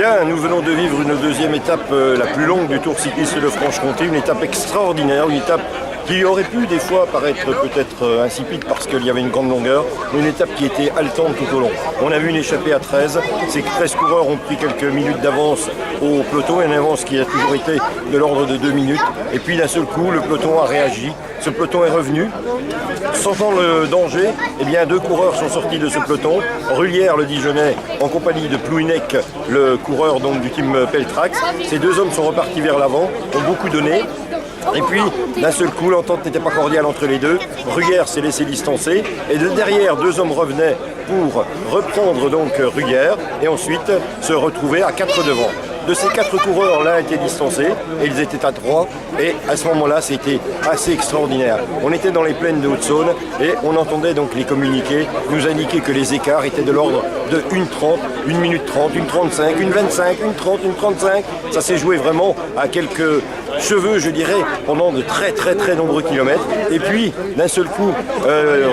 Bien, nous venons de vivre une deuxième étape, la plus longue du Tour cycliste de Franche-Comté, une étape extraordinaire, une étape qui aurait pu des fois paraître peut-être insipide parce qu'il y avait une grande longueur, mais une étape qui était haletante tout au long. On a vu une échappée à 13, ces 13 coureurs ont pris quelques minutes d'avance au peloton, une avance qui a toujours été de l'ordre de 2 minutes, et puis d'un seul coup le peloton a réagi, ce peloton est revenu. Sentant le danger, eh bien, 2 coureurs sont sortis de ce peloton. Rullière, le Dijonais, en compagnie de Plouinec, le coureur donc, du team Peltrax. Ces 2 hommes sont repartis vers l'avant, ont beaucoup donné. Et puis, d'un seul coup, l'entente n'était pas cordiale entre les deux. Rullière s'est laissé distancer. Et de derrière, 2 hommes revenaient pour reprendre donc Rullière et ensuite se retrouver à 4 devant. De ces 4 coureurs, l'un était distancé et ils étaient à 3. Et à ce moment-là, c'était assez extraordinaire. On était dans les plaines de Haute-Saône et on entendait donc les communiqués nous indiquer que les écarts étaient de l'ordre de 1,30, 1 minute 30, 1,35, 1,25, 1,30, 1,35. Ça s'est joué vraiment à quelques cheveux, je dirais, pendant de très nombreux kilomètres. Et puis, d'un seul coup,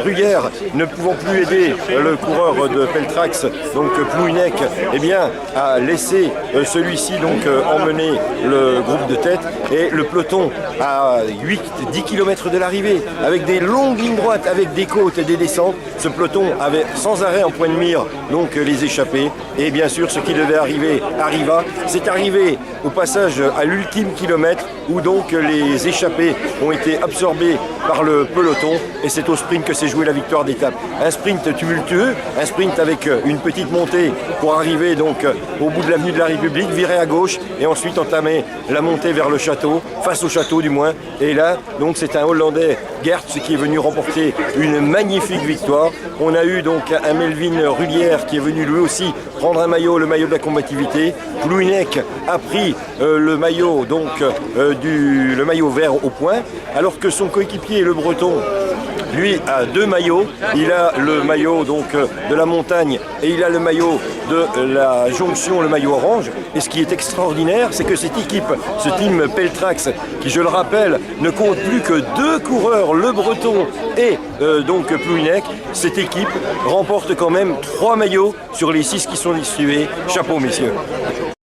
Rullière, ne pouvant plus aider le coureur de Peltrax, donc Plouinec, eh bien, a laissé celui-ci donc emmener le groupe de tête et le peloton à 8-10 km de l'arrivée, avec des longues lignes droites, avec des côtes et des descentes. Ce peloton avait sans arrêt en point de mire donc les échappés. Et bien sûr, ce qui devait arriver arriva. C'est arrivé au passage à l'ultime kilomètre où donc les échappés ont été absorbés par le peloton et c'est au sprint que s'est jouée la victoire d'étape. Un sprint tumultueux, un sprint avec une petite montée pour arriver donc au bout de l'avenue de la République, virer à gauche et ensuite entamer la montée vers le château, face au château du moins. Et là, donc c'est un Hollandais, Geerts, qui est venu remporter une magnifique victoire. On a eu donc un Melvin Rullière qui est venu lui aussi prendre un maillot, le maillot de la combativité. Plouinec a pris le maillot donc le maillot vert au point, alors que son coéquipier, le Breton, lui a 2 maillots. Il a le maillot donc de la montagne et il a le maillot de la jonction, le maillot orange. Et ce qui est extraordinaire, c'est que cette équipe, ce team Peltrax, qui je le rappelle, ne compte plus que 2 coureurs, le Breton et donc Plouinec, cette équipe remporte quand même 3 maillots sur les 6 qui sont distribués. Chapeau, messieurs.